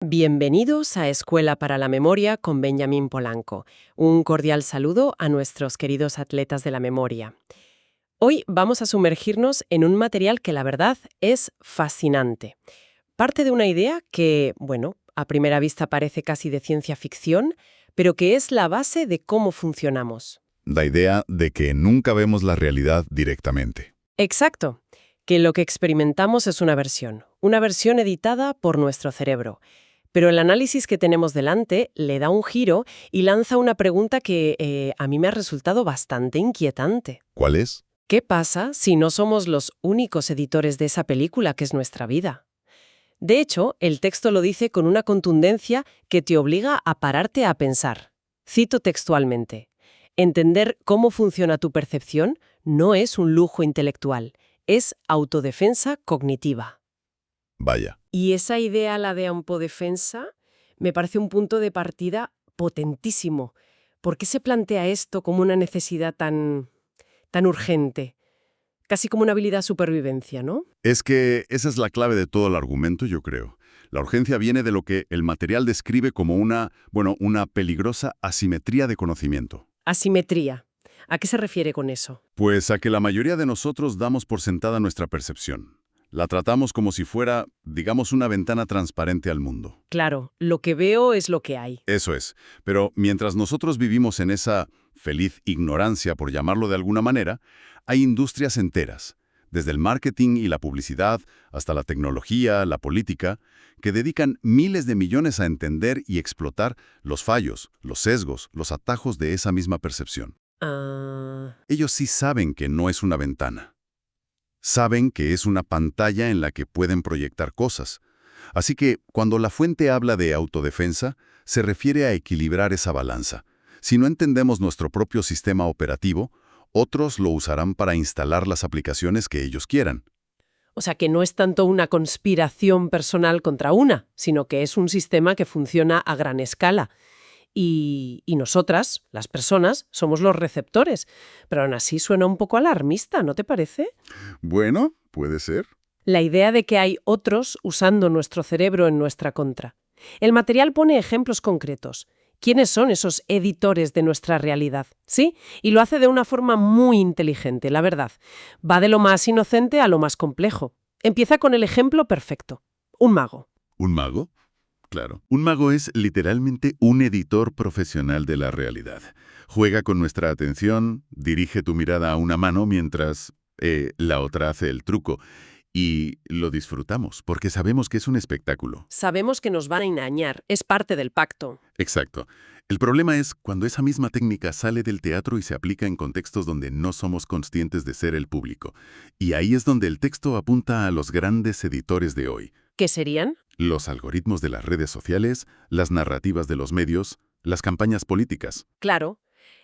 Bienvenidos a Escuela para la Memoria con Benjamín Polanco. Un cordial saludo a nuestros queridos atletas de la memoria. Hoy vamos a sumergirnos en un material que la verdad es fascinante. Parte de una idea que, bueno, a primera vista parece casi de ciencia ficción, pero que es la base de cómo funcionamos. La idea de que nunca vemos la realidad directamente. Exacto, que lo que experimentamos es una versión editada por nuestro cerebro. Pero el análisis que tenemos delante le da un giro y lanza una pregunta que a mí me ha resultado bastante inquietante. ¿Cuál es? ¿Qué pasa si no somos los únicos editores de esa película que es nuestra vida? De hecho, el texto lo dice con una contundencia que te obliga a pararte a pensar. Cito textualmente: entender cómo funciona tu percepción no es un lujo intelectual, es autodefensa cognitiva. Vaya. Y esa idea, la de autodefensa, me parece un punto de partida potentísimo. ¿Por qué se plantea esto como una necesidad tan urgente? Casi como una habilidad de supervivencia, ¿no? Es que esa es la clave de todo el argumento, yo creo. La urgencia viene de lo que el material describe como una peligrosa asimetría de conocimiento. Asimetría. ¿A qué se refiere con eso? Pues a que la mayoría de nosotros damos por sentada nuestra percepción. La tratamos como si fuera, digamos, una ventana transparente al mundo. Claro, lo que veo es lo que hay. Eso es. Pero mientras nosotros vivimos en esa feliz ignorancia, por llamarlo de alguna manera, hay industrias enteras, desde el marketing y la publicidad hasta la tecnología, la política, que dedican miles de millones a entender y explotar los fallos, los sesgos, los atajos de esa misma percepción. Ellos sí saben que no es una ventana. Saben que es una pantalla en la que pueden proyectar cosas. Así que, cuando la fuente habla de autodefensa, se refiere a equilibrar esa balanza. Si no entendemos nuestro propio sistema operativo, otros lo usarán para instalar las aplicaciones que ellos quieran. O sea, que no es tanto una conspiración personal contra una, sino que es un sistema que funciona a gran escala. Y nosotras, las personas, somos los receptores. Pero aún así suena un poco alarmista, ¿no te parece? Bueno, puede ser. La idea de que hay otros usando nuestro cerebro en nuestra contra. El material pone ejemplos concretos. ¿Quiénes son esos editores de nuestra realidad? ¿Sí? Y lo hace de una forma muy inteligente, la verdad. Va de lo más inocente a lo más complejo. Empieza con el ejemplo perfecto. Un mago. ¿Un mago? Claro. Un mago es literalmente un editor profesional de la realidad. Juega con nuestra atención, dirige tu mirada a una mano mientras la otra hace el truco. Y lo disfrutamos, porque sabemos que es un espectáculo. Sabemos que nos van a engañar, es parte del pacto. Exacto. El problema es cuando esa misma técnica sale del teatro y se aplica en contextos donde no somos conscientes de ser el público. Y ahí es donde el texto apunta a los grandes editores de hoy. ¿Qué serían? Los algoritmos de las redes sociales, las narrativas de los medios, las campañas políticas. Claro,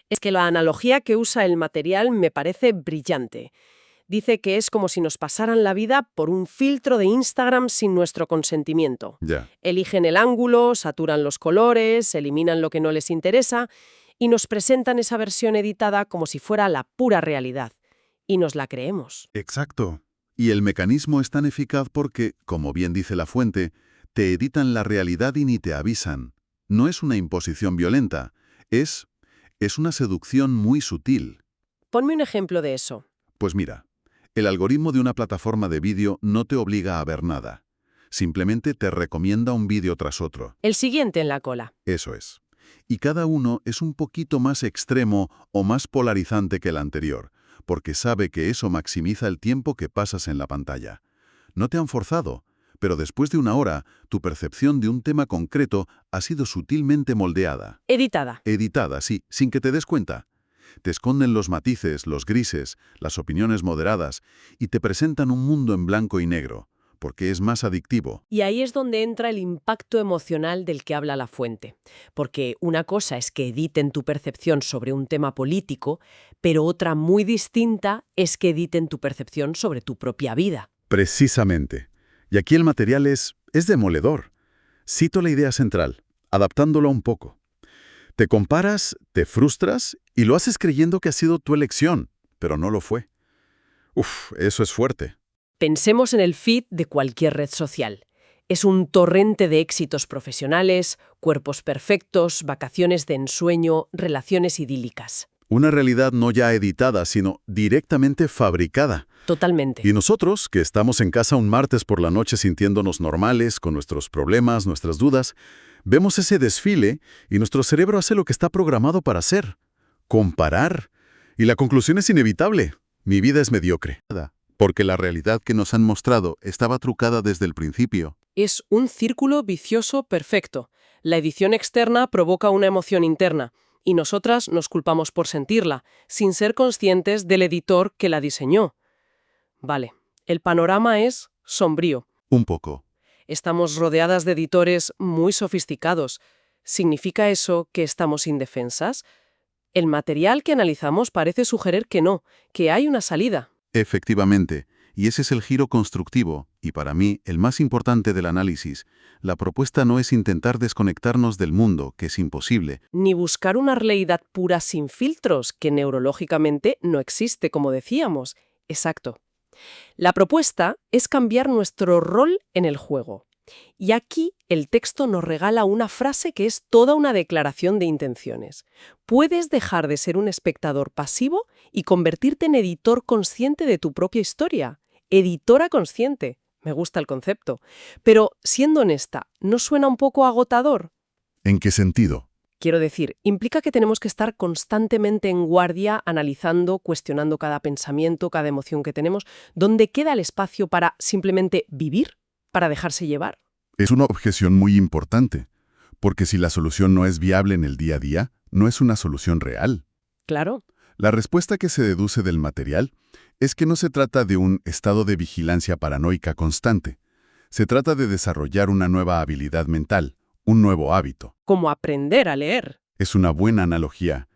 es que la analogía que usa el material me parece brillante. Dice que es como si nos pasaran la vida por un filtro de Instagram sin nuestro consentimiento. Ya. Eligen el ángulo, saturan los colores, eliminan lo que no les interesa y nos presentan esa versión editada como si fuera la pura realidad. Y nos la creemos. Exacto. Y el mecanismo es tan eficaz porque, como bien dice la fuente, te editan la realidad y ni te avisan. No es una imposición violenta, es una seducción muy sutil. Ponme un ejemplo de eso. Pues mira, el algoritmo de una plataforma de vídeo no te obliga a ver nada. Simplemente te recomienda un vídeo tras otro. El siguiente en la cola. Eso es. Y cada uno es un poquito más extremo o más polarizante que el anterior, porque sabe que eso maximiza el tiempo que pasas en la pantalla. No te han forzado, pero después de una hora, tu percepción de un tema concreto ha sido sutilmente moldeada. Editada. Editada, sí, sin que te des cuenta. Te esconden los matices, los grises, las opiniones moderadas, y te presentan un mundo en blanco y negro, porque es más adictivo. Y ahí es donde entra el impacto emocional del que habla la fuente. Porque una cosa es que editen tu percepción sobre un tema político, pero otra muy distinta es que editen tu percepción sobre tu propia vida. Precisamente. Y aquí el material es demoledor. Cito la idea central, adaptándolo un poco. Te comparas, te frustras y lo haces creyendo que ha sido tu elección, pero no lo fue. Uf, eso es fuerte. Pensemos en el feed de cualquier red social. Es un torrente de éxitos profesionales, cuerpos perfectos, vacaciones de ensueño, relaciones idílicas. Una realidad no ya editada, sino directamente fabricada. Totalmente. Y nosotros, que estamos en casa un martes por la noche sintiéndonos normales, con nuestros problemas, nuestras dudas, vemos ese desfile y nuestro cerebro hace lo que está programado para hacer: comparar. Y la conclusión es inevitable: mi vida es mediocre. Porque la realidad que nos han mostrado estaba trucada desde el principio. Es un círculo vicioso perfecto. La edición externa provoca una emoción interna, y nosotras nos culpamos por sentirla, sin ser conscientes del editor que la diseñó. Vale, el panorama es sombrío. Un poco. Estamos rodeadas de editores muy sofisticados. ¿Significa eso que estamos indefensas? El material que analizamos parece sugerir que no, que hay una salida. Efectivamente, y ese es el giro constructivo, y para mí el más importante del análisis. La propuesta no es intentar desconectarnos del mundo, que es imposible. Ni buscar una realidad pura sin filtros, que neurológicamente no existe, como decíamos. Exacto. La propuesta es cambiar nuestro rol en el juego. Y aquí el texto nos regala una frase que es toda una declaración de intenciones. Puedes dejar de ser un espectador pasivo y convertirte en editor consciente de tu propia historia. Editora consciente. Me gusta el concepto. Pero, siendo honesta, ¿no suena un poco agotador? ¿En qué sentido? Quiero decir, implica que tenemos que estar constantemente en guardia, analizando, cuestionando cada pensamiento, cada emoción que tenemos, donde queda el espacio para simplemente vivir, para dejarse llevar. Es una objeción muy importante, porque si la solución no es viable en el día a día, no es una solución real. Claro. La respuesta que se deduce del material es que no se trata de un estado de vigilancia paranoica constante. Se trata de desarrollar una nueva habilidad mental, un nuevo hábito. Como aprender a leer. Es una buena analogía.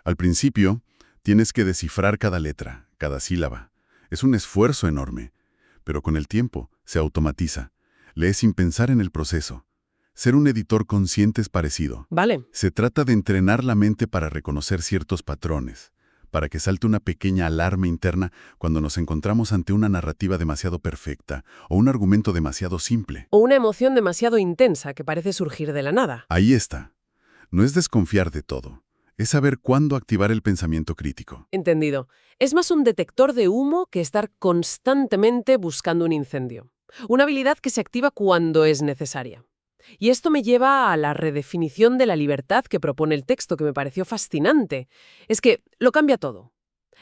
Al principio, tienes que descifrar cada letra, cada sílaba. Es un esfuerzo enorme, pero con el tiempo se automatiza. Lees sin pensar en el proceso. Ser un editor consciente es parecido. Vale. Se trata de entrenar la mente para reconocer ciertos patrones, para que salte una pequeña alarma interna cuando nos encontramos ante una narrativa demasiado perfecta o un argumento demasiado simple. O una emoción demasiado intensa que parece surgir de la nada. Ahí está. No es desconfiar de todo, es saber cuándo activar el pensamiento crítico. Entendido. Es más un detector de humo que estar constantemente buscando un incendio. Una habilidad que se activa cuando es necesaria. Y esto me lleva a la redefinición de la libertad que propone el texto, que me pareció fascinante. Es que lo cambia todo.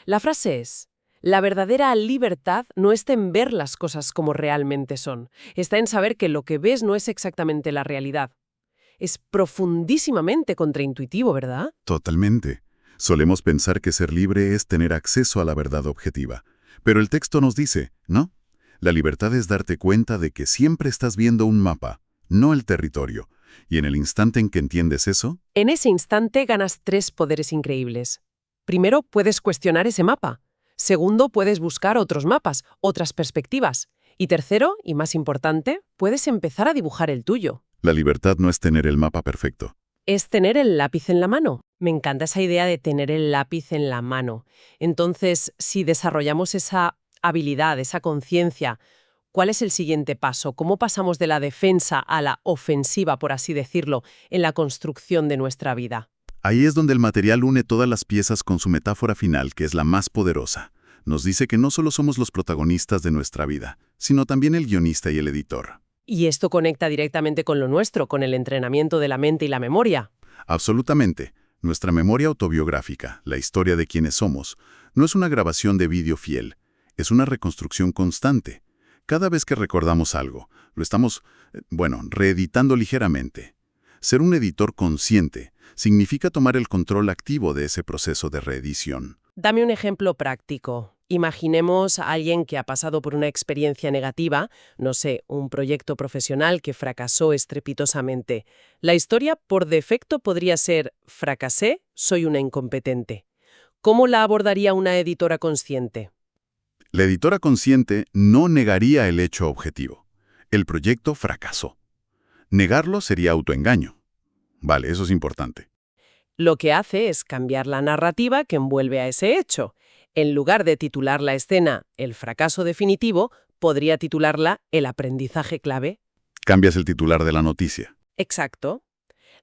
La frase es: la verdadera libertad no está en ver las cosas como realmente son, está en saber que lo que ves no es exactamente la realidad. Es profundísimamente contraintuitivo, ¿verdad? Totalmente. Solemos pensar que ser libre es tener acceso a la verdad objetiva. Pero el texto nos dice, ¿no? La libertad es darte cuenta de que siempre estás viendo un mapa, no el territorio. Y en el instante en que entiendes eso... En ese instante ganas 3 poderes increíbles. Primero, puedes cuestionar ese mapa. Segundo, puedes buscar otros mapas, otras perspectivas. Y tercero, y más importante, puedes empezar a dibujar el tuyo. La libertad no es tener el mapa perfecto. Es tener el lápiz en la mano. Me encanta esa idea de tener el lápiz en la mano. Entonces, si desarrollamos esa habilidad, esa conciencia, ¿cuál es el siguiente paso? ¿Cómo pasamos de la defensa a la ofensiva, por así decirlo, en la construcción de nuestra vida? Ahí es donde el material une todas las piezas con su metáfora final, que es la más poderosa. Nos dice que no solo somos los protagonistas de nuestra vida, sino también el guionista y el editor. Y esto conecta directamente con lo nuestro, con el entrenamiento de la mente y la memoria. Absolutamente. Nuestra memoria autobiográfica, la historia de quienes somos, no es una grabación de vídeo fiel, es una reconstrucción constante. Cada vez que recordamos algo, lo estamos, reeditando ligeramente. Ser un editor consciente significa tomar el control activo de ese proceso de reedición. Dame un ejemplo práctico. Imaginemos a alguien que ha pasado por una experiencia negativa, no sé, un proyecto profesional que fracasó estrepitosamente. La historia por defecto podría ser: fracasé, soy una incompetente. ¿Cómo la abordaría una editora consciente? La editora consciente no negaría el hecho objetivo. El proyecto fracasó. Negarlo sería autoengaño. Vale, eso es importante. Lo que hace es cambiar la narrativa que envuelve a ese hecho. En lugar de titular la escena "el fracaso definitivo", podría titularla "el aprendizaje clave". Cambias el titular de la noticia. Exacto.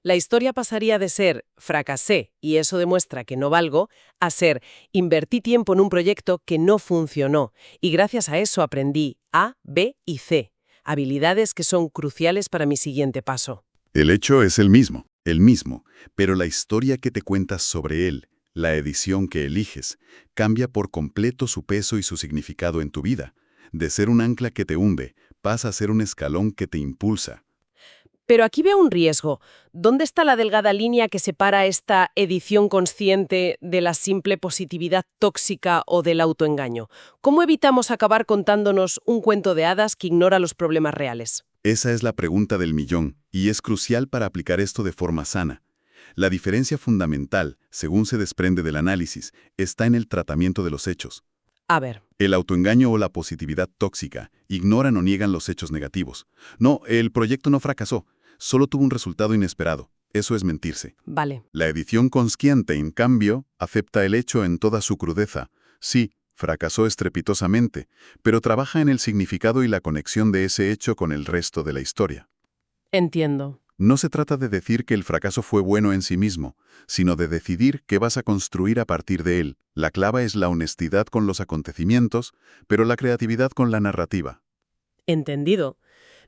La historia pasaría de ser fracasé y eso demuestra que no valgo, a ser invertí tiempo en un proyecto que no funcionó y gracias a eso aprendí A, B y C, habilidades que son cruciales para mi siguiente paso. El hecho es el mismo, pero la historia que te cuentas sobre él, la edición que eliges, cambia por completo su peso y su significado en tu vida. De ser un ancla que te hunde, pasa a ser un escalón que te impulsa. Pero aquí veo un riesgo. ¿Dónde está la delgada línea que separa esta edición consciente de la simple positividad tóxica o del autoengaño? ¿Cómo evitamos acabar contándonos un cuento de hadas que ignora los problemas reales? Esa es la pregunta del millón, y es crucial para aplicar esto de forma sana. La diferencia fundamental, según se desprende del análisis, está en el tratamiento de los hechos. A ver, El autoengaño o la positividad tóxica ignoran o niegan los hechos negativos. No, el proyecto no fracasó, solo tuvo un resultado inesperado. Eso es mentirse. vale. La edición consciente, en cambio, acepta el hecho en toda su crudeza. Sí, fracasó estrepitosamente, pero trabaja en el significado y la conexión de ese hecho con el resto de la historia. Entiendo. No se trata de decir que el fracaso fue bueno en sí mismo, sino de decidir qué vas a construir a partir de él. La clave es la honestidad con los acontecimientos, pero la creatividad con la narrativa. Entendido.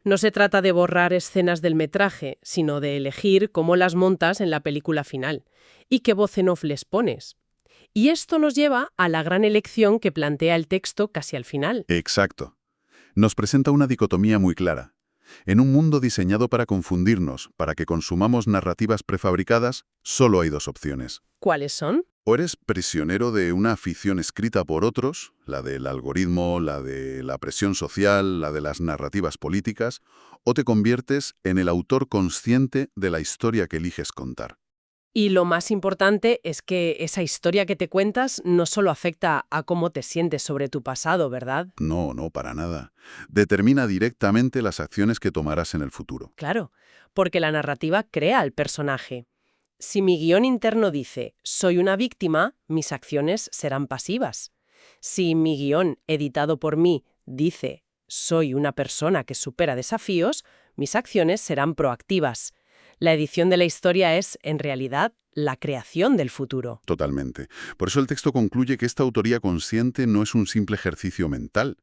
No se trata de borrar escenas del metraje, sino de elegir cómo las montas en la película final y qué voz en off les pones. Y esto nos lleva a la gran elección que plantea el texto casi al final. Exacto. Nos presenta una dicotomía muy clara. En un mundo diseñado para confundirnos, para que consumamos narrativas prefabricadas, solo hay dos opciones. ¿Cuáles son? O eres prisionero de una ficción escrita por otros, la del algoritmo, la de la presión social, la de las narrativas políticas, o te conviertes en el autor consciente de la historia que eliges contar. Y lo más importante es que esa historia que te cuentas no solo afecta a cómo te sientes sobre tu pasado, ¿verdad? No, no, para nada. Determina directamente las acciones que tomarás en el futuro. Claro, porque la narrativa crea al personaje. Si mi guión interno dice, soy una víctima, mis acciones serán pasivas. Si mi guión, editado por mí, dice, soy una persona que supera desafíos, mis acciones serán proactivas. La edición de la historia es, en realidad, la creación del futuro. Totalmente. Por eso el texto concluye que esta autoría consciente no es un simple ejercicio mental.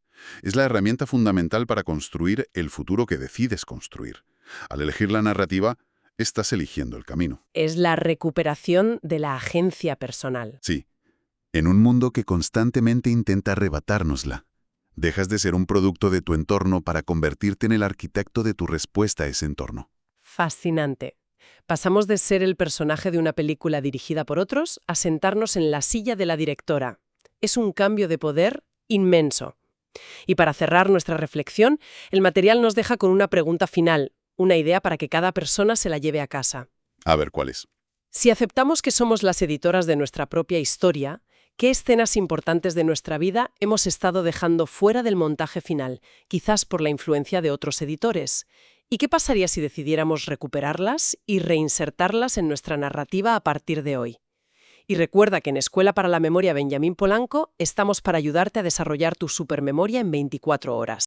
Es la herramienta fundamental para construir el futuro que decides construir. Al elegir la narrativa, estás eligiendo el camino. Es la recuperación de la agencia personal. Sí, en un mundo que constantemente intenta arrebatárnosla. Dejas de ser un producto de tu entorno para convertirte en el arquitecto de tu respuesta a ese entorno. Fascinante. Pasamos de ser el personaje de una película dirigida por otros a sentarnos en la silla de la directora. Es un cambio de poder inmenso. Y para cerrar nuestra reflexión, el material nos deja con una pregunta final, una idea para que cada persona se la lleve a casa. A ver, ¿cuál es? Si aceptamos que somos las editoras de nuestra propia historia, ¿qué escenas importantes de nuestra vida hemos estado dejando fuera del montaje final, quizás por la influencia de otros editores? ¿Y qué pasaría si decidiéramos recuperarlas y reinsertarlas en nuestra narrativa a partir de hoy? Y recuerda que en Escuela para la Memoria Benjamín Polanco estamos para ayudarte a desarrollar tu supermemoria en 24 horas.